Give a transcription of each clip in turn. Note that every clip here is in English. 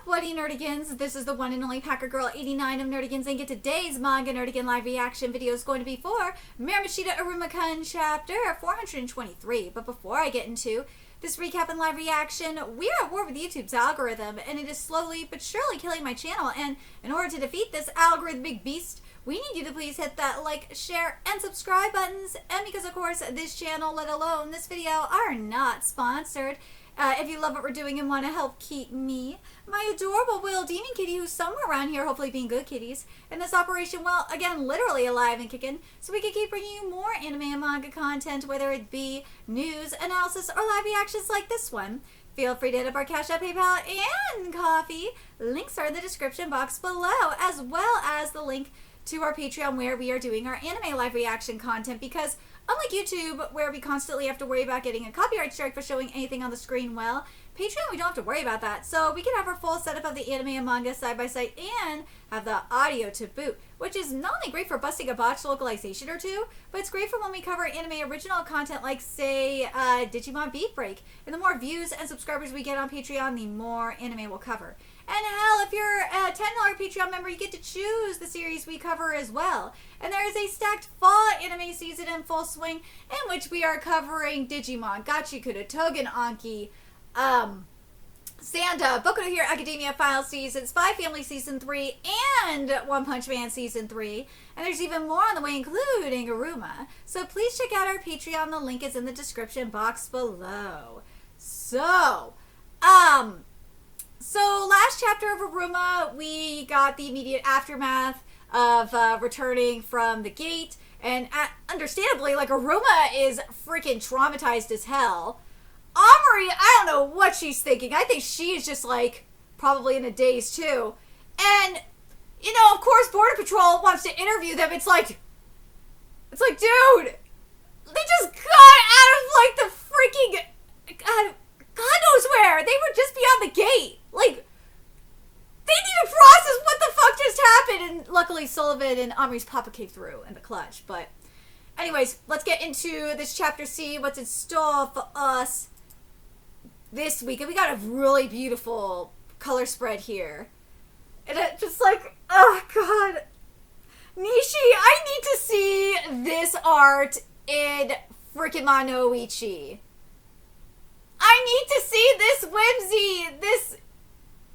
Buddy Nerdigans? This is the one and only Packer Girl 89 of Nerdigans, and today's Manga Nerdigan live reaction video is going to be for Mairimashita Iruma-kun chapter 423. But before I get into this recap and live reaction, we are at war with YouTube's algorithm, and it is slowly but surely killing my channel. And in order to defeat this algorithmic beast, we need you to please hit that like, share, and subscribe buttons. And because, of course, this channel, let alone this video, are not sponsored. If you love what we're doing and want to help keep me, my adorable Will Demon Kitty, who's somewhere around here, hopefully being good kitties, and this operation, well, again, literally alive and kicking, so we can keep bringing you more anime and manga content, whether it be news, analysis, or live reactions like this one. Feel free to hit up our Cash App, PayPal, and Coffee. Links are in the description box below, as well as the link to our Patreon where we are doing our anime live reaction content, because unlike YouTube, where we constantly have to worry about getting a copyright strike for showing anything on the screen, well, Patreon, we don't have to worry about that. So we can have our full setup of the anime and manga side by side and have the audio to boot, which is not only great for busting a botched localization or two, but it's great for when we cover anime original content like, say, Digimon Beat Break. And the more views and subscribers we get on Patreon, the more anime we'll cover. And hell, if you're a $10 Patreon member, you get to choose the series we cover as well. And there is a stacked fall anime season in full swing, in which we are covering Digimon, Gachikuta, Togen Anki, Santa, BOKU no Hero Academia Final Season, Spy Family Season 3, and One Punch Man Season 3. And there's even more on the way, including Iruma. So please check out our Patreon. The link is in the description box below. So last chapter of Iruma, we got the immediate aftermath of returning from the gate, and understandably, like, Iruma is freaking traumatized as hell. Omori, I don't know what she's thinking. I think she's just, like, probably in a daze too. And, you know, of course, Border Patrol wants to interview them. It's like, dude, they just got out of, like, the freaking, God knows where. They were just beyond the gate. Like, they need to process what the fuck just happened. And luckily, Sullivan and Omri's papa came through in the clutch. But anyways, let's get into this chapter, see what's in store for us this week. And we got a really beautiful color spread here. And it's just like, oh god. Nishi, I need to see this art in freaking Manoichi. I need to see this whimsy, this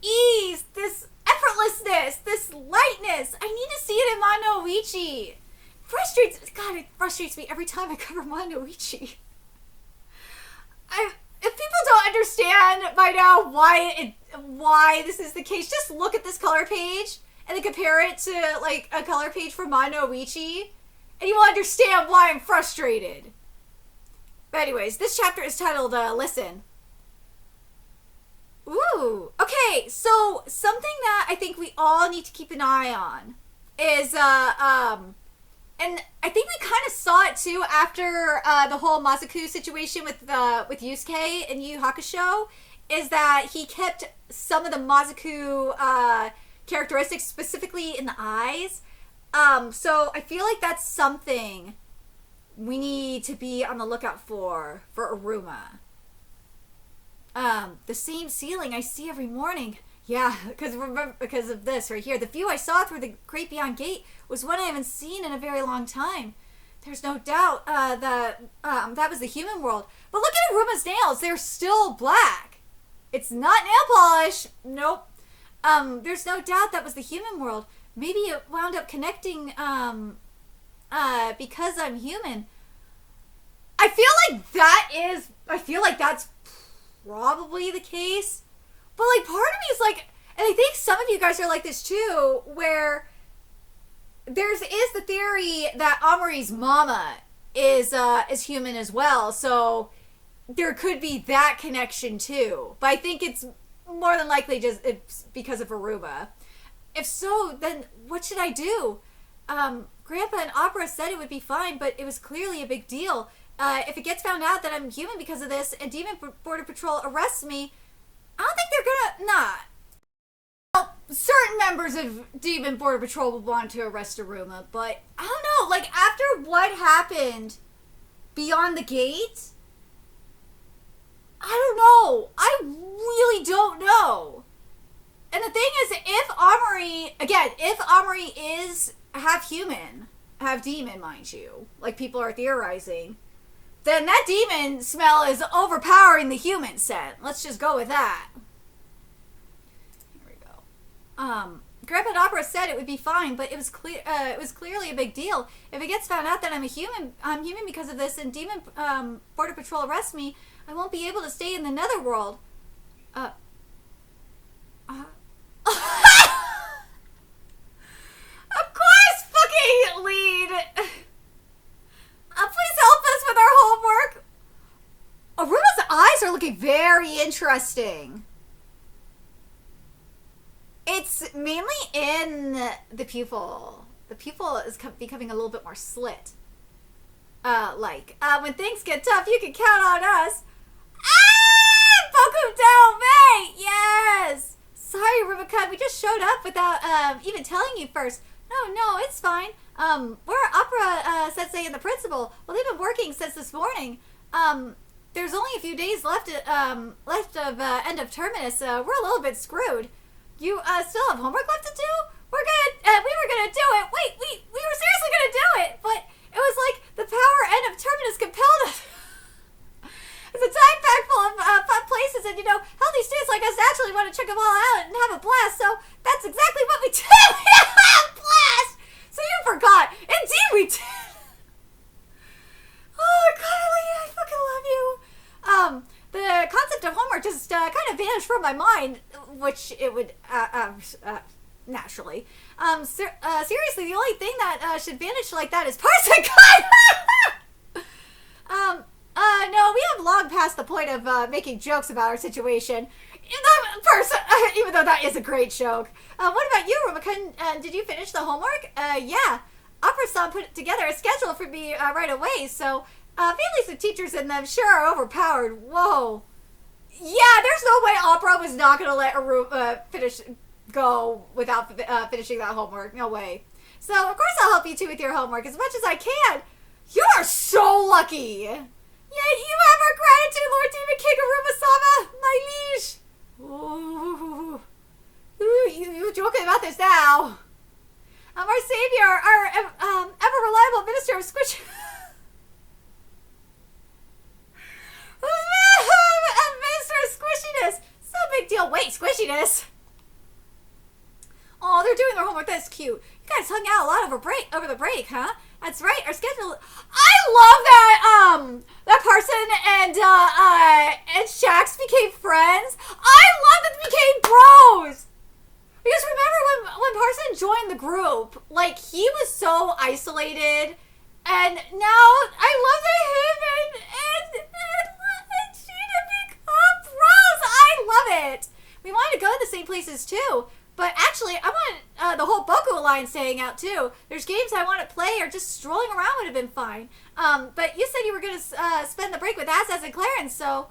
ease, this effortlessness, this lightness. I need to see it in Manoichi. It frustrates me every time I cover Manoichi. If people don't understand by now why this is the case, just look at this color page and then compare it to, like, a color page for Manoichi, and you will understand why I'm frustrated. But anyways, this chapter is titled, Listen. Ooh, okay, so something that I think we all need to keep an eye on is, and I think we kind of saw it too after the whole Masaku situation with Yusuke and Yu Hakusho, is that he kept some of the Masaku characteristics, specifically in the eyes. So I feel like that's something we need to be on the lookout for Iruma. The same ceiling I see every morning. Yeah, because of this right here. The view I saw through the Great Beyond Gate was one I haven't seen in a very long time. There's no doubt that was the human world. But look at Iruma's nails. They're still black. It's not nail polish. Nope. There's no doubt that was the human world. Maybe it wound up connecting because I'm human. I feel like that's probably the case. But, like, part of me is like, and I think some of you guys are like this too, where is the theory that Omori's mama is human as well, so there could be that connection too. But I think it's more than likely just it's because of Iruma. If so, then what should I do? Grandpa and Opera said it would be fine, but it was clearly a big deal. If it gets found out that I'm human because of this and Demon Border Patrol arrests me, I don't think they're gonna, Well, certain members of Demon Border Patrol will want to arrest Iruma, but I don't know, like, after what happened beyond the gate, I don't know. I really don't know. And again, if Amari is half human, half demon, mind you, like people are theorizing, then that demon smell is overpowering the human scent. Let's just go with that. Here we go. Grandpa Opera said it would be fine, but it was clearly a big deal. If it gets found out that I'm human because of this, and Demon Border Patrol arrests me, I won't be able to stay in the Netherworld. Of course, fucking lead. Please help us with our homework. Aruma's eyes are looking very interesting. It's mainly in the pupil. The pupil is becoming a little bit more slit. When things get tough, you can count on us. BOKU Dome! Yes! Sorry, Iruma-kun, we just showed up without even telling you first. No, it's fine. We're Opera Sensei and the principal. Well, they've been working since this morning. There's only a few days left of end of terminus. We're a little bit screwed. You still have homework left to do? We were gonna do it. Wait, we were seriously gonna do it, but it was like the power end of terminus compelled us. It's a time pack full of fun places, and healthy students like us naturally want to check them all out and have a blast. So that's exactly what we did. We had a blast. So you forgot? Indeed, we did. Oh, Kylie, I fucking love you. The concept of homework just kind of vanished from my mind, which it would naturally. Seriously, the only thing that should vanish like that is parsing. No, we have long past the point of making jokes about our situation. Even though that is a great joke. What about you, Iruma-kun? Did you finish the homework? Yeah. Opera-san put together a schedule for me right away, so families of teachers and them sure are overpowered. Whoa. Yeah, there's no way Opera was not going to let Iruma go without finishing that homework. No way. So, of course I'll help you two with your homework as much as I can. You are so lucky. Yeah, you have our gratitude, Lord Demon King Iruma-sama, my liege. Ooh, you joking about this now. Our savior, our ever-reliable minister of squish... Minister of squishiness. So big deal. Wait, squishiness? Oh, they're doing their homework. That's cute. You guys hung out a lot over the break, huh? That's right. Our schedule. I love that. That Parson and Shax became friends. I love that they became bros. Because remember when Parson joined the group, like he was so isolated, and now I love that him and Sheena become bros. I love it. We wanted to go to the same places too. But actually, I want the whole BOKU Alliance to hang out too. There's games I want to play, or just strolling around would have been fine. But you said you were going to spend the break with Azaz and Clarence, so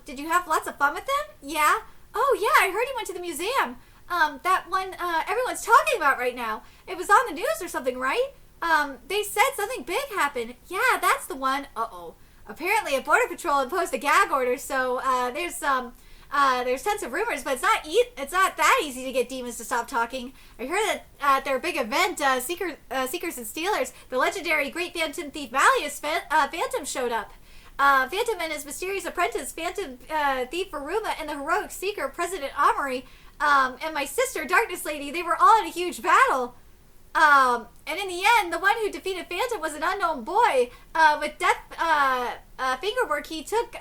did you have lots of fun with them? Yeah? Oh yeah, I heard you went to the museum. That one everyone's talking about right now. It was on the news or something, right? They said something big happened. Yeah, that's the one. Uh-oh. Apparently a border patrol imposed a gag order, so there's tons of rumors, but it's not that easy to get demons to stop talking. I heard that at their big event, Seekers and Stealers, the legendary Great Phantom Thief Malleus Phantom showed up. Phantom and his mysterious apprentice, Phantom Thief Iruma, and the heroic Seeker, President Amari, and my sister, Darkness Lady, they were all in a huge battle. And in the end, the one who defeated Phantom was an unknown boy. With death fingerwork, he took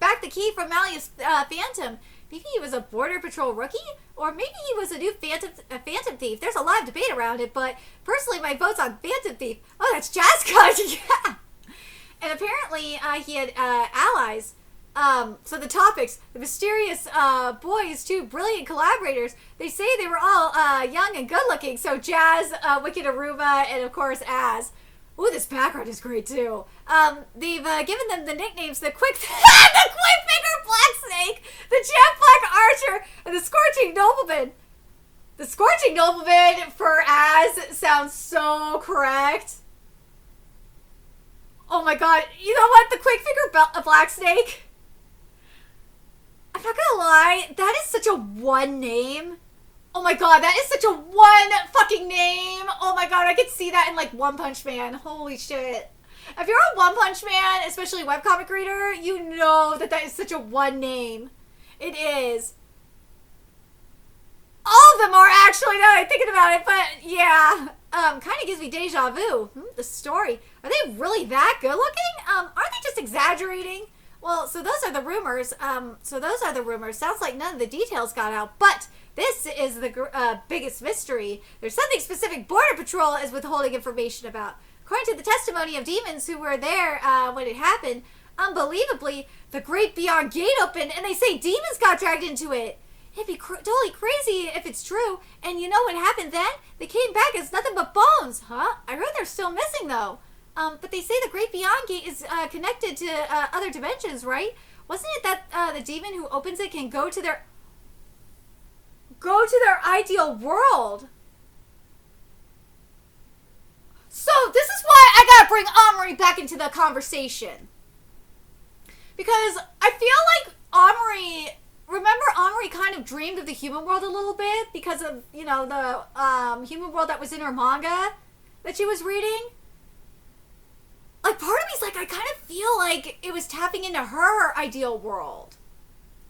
back the key from Malleus Phantom. Maybe he was a Border Patrol rookie? Or maybe he was a new Phantom Thief. There's a lot of debate around it, but personally my vote's on Phantom Thief. Oh, that's Jazzcut! Yeah! And apparently he had allies. So the topics, the mysterious boys, two brilliant collaborators, they say they were all young and good looking. So Jazz, Wicked Iruma, and of course Az. Ooh, this background is great too. They've given them the nicknames the Quick Finger Black Snake, the Jet Black Archer, and the Scorching Nobleman. The Scorching Nobleman for Az sounds so correct. Oh my god, you know what? The Quick Finger Black Snake. I'm not gonna lie, that is such a one name. Oh my god, that is such a one fucking name. Oh my god, I could see that in like One Punch Man. Holy shit. If you're a One Punch Man, especially webcomic reader, you know that that is such a one name. It is. All of them are actually, now that I'm thinking about it, but yeah. Kind of gives me deja vu. The story. Are they really that good looking? Aren't they just exaggerating? Well, so those are the rumors. Sounds like none of the details got out, but this is the biggest mystery. There's something specific Border Patrol is withholding information about. According to the testimony of demons who were there when it happened, unbelievably, the Great Beyond Gate opened, and they say demons got dragged into it. It'd be totally crazy if it's true. And you know what happened then? They came back as nothing but bones. Huh? I heard they're still missing, though. But they say the Great Beyond Gate is connected to other dimensions, right? Wasn't it that the demon who opens it can go to their ideal world? So this is why I gotta bring Omri back into the conversation. Because I feel like Omri kind of dreamed of the human world a little bit because of, you know, the human world that was in her manga that she was reading. Like, part of me's like, I kind of feel like it was tapping into her ideal world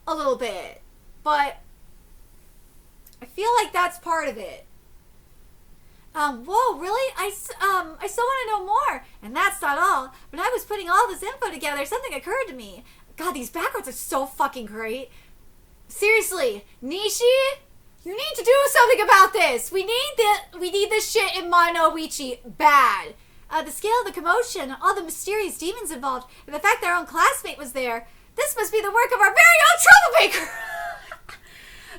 a little bit. But I feel like that's part of it. Whoa, really? I still want to know more. And that's not all. When I was putting all this info together, something occurred to me. God, these backgrounds are so fucking great. Seriously, Nishi, you need to do something about this. We need this shit in Monoichi bad. The scale of the commotion, all the mysterious demons involved, and the fact that our own classmate was there. This must be the work of our very own troublemaker.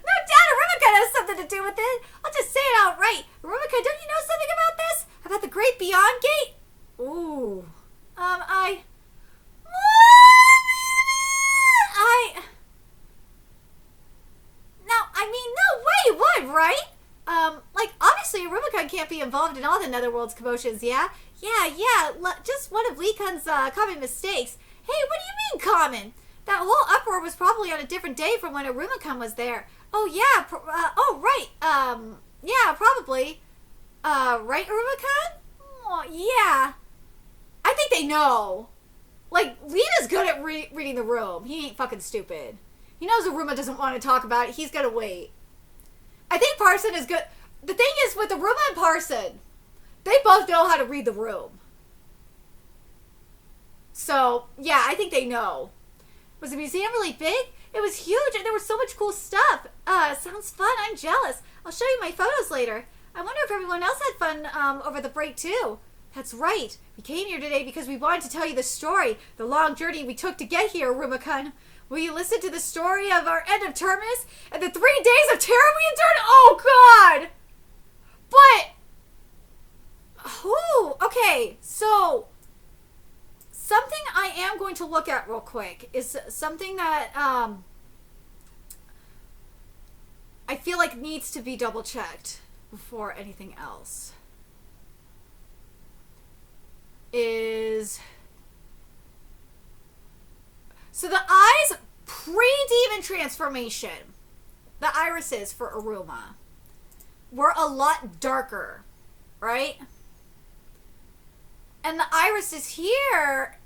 No doubt Iruma-kun has something to do with it. I'll just say it outright. Iruma-kun, don't you know something about this? About the Great Beyond Gate? Ooh. No way, what, right? Like, obviously Iruma-kun can't be involved in all the Netherworld's commotions, yeah? Yeah, just one of Lee-kun's common mistakes. Hey, what do you mean common? That whole uproar was probably on a different day from when Iruma-kun was there. Oh, yeah, right, yeah, probably. Right, Iruma-kun? Oh, yeah. I think they know. Like, Lita's good at reading the room. He ain't fucking stupid. He knows Iruma doesn't want to talk about it. He's gonna wait. I think Parson is good. The thing is, with Iruma and Parson, they both know how to read the room. So, yeah, I think they know. Was the museum really big? It was huge, and there was so much cool stuff. Sounds fun. I'm jealous. I'll show you my photos later. I wonder if everyone else had fun over the break, too. That's right. We came here today because we wanted to tell you the story, the long journey we took to get here, Iruma-kun. Will you listen to the story of our end of terminus and the 3 days of terror we endured? Oh, God! But... okay, so... something I am going to look at real quick is something that I feel like needs to be double checked before anything else. So the eyes pre-demon transformation, the irises for Iruma, were a lot darker, right? And the irises here,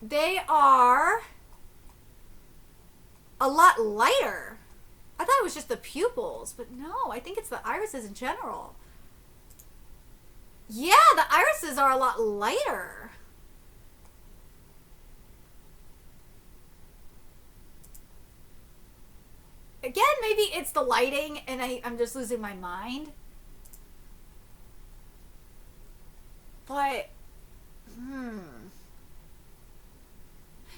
they are a lot lighter. I thought it was just the pupils, but no, I think it's the irises in general. Yeah, the irises are a lot lighter. Again, maybe it's the lighting and I'm just losing my mind. But,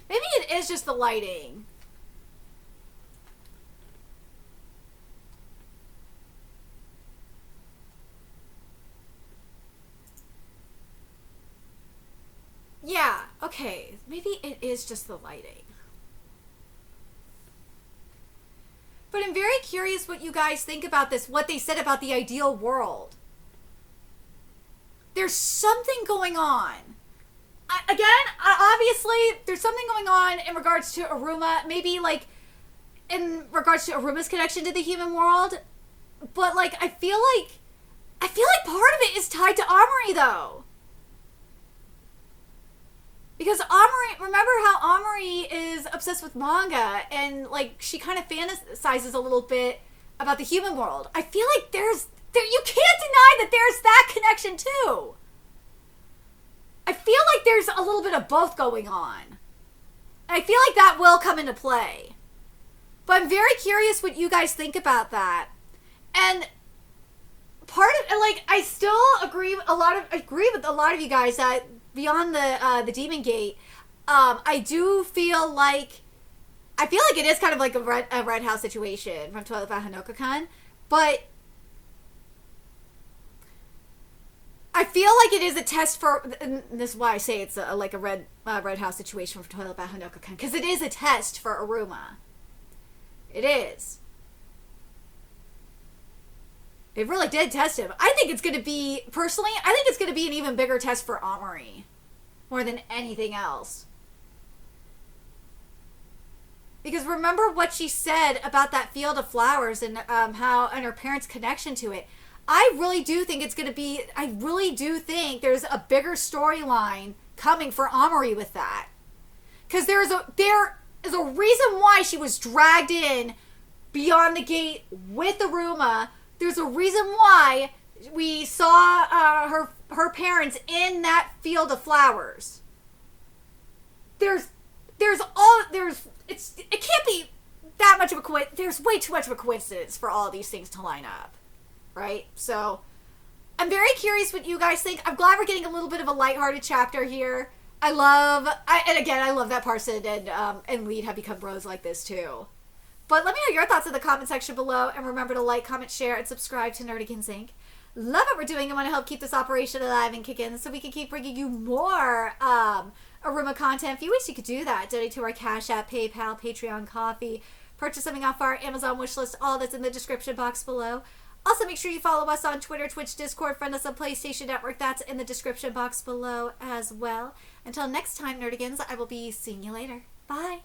maybe it is just the lighting. Yeah, okay. Maybe it is just the lighting. But I'm very curious what you guys think about this, what they said about the ideal world. There's something going on. Obviously, there's something going on in regards to Iruma. Maybe, like, in regards to Aruma's connection to the human world, but like I feel like part of it is tied to Amari though. Because Amari, remember how Amari is obsessed with manga and like she kind of fantasizes a little bit about the human world. I feel like you can't deny that there's that connection too. I feel like there's a little bit of both going on. And I feel like that will come into play. But I'm very curious what you guys think about that. And part of, like, I still agree with a lot of you guys that beyond the Demon Gate, I do feel like it is kind of like a Red House situation from Toilet by Hanoka-kun, but I feel like it is a test for, and this is why I say it's like a Red House situation from Toilet by Hanoka-kun, because it is a test for Iruma. It is. It really did test him. I think it's going to be, personally, I think it's going to be an even bigger test for Amari. More than anything else. Because remember what she said about that field of flowers and and her parents' connection to it. I really do think there's a bigger storyline coming for Amari with that. Because there is a reason why she was dragged in beyond the gate with Iruma. There's a reason why we saw her parents in that field of flowers. It can't be that much of a coincidence. There's way too much of a coincidence for all of these things to line up, right? So I'm very curious what you guys think. I'm glad we're getting a little bit of a lighthearted chapter here. I love that Parson and Lead have become bros like this too. But let me know your thoughts in the comment section below, and remember to like, comment, share, and subscribe to Nerdigans Inc. Love what we're doing and want to help keep this operation alive and kick in so we can keep bringing you more Iruma content. If you wish, you could do that. Donate to our Cash App, PayPal, Patreon, Coffee. Purchase something off our Amazon wishlist. All that's in the description box below. Also, make sure you follow us on Twitter, Twitch, Discord, friend us on PlayStation Network. That's in the description box below as well. Until next time, Nerdigans, I will be seeing you later. Bye.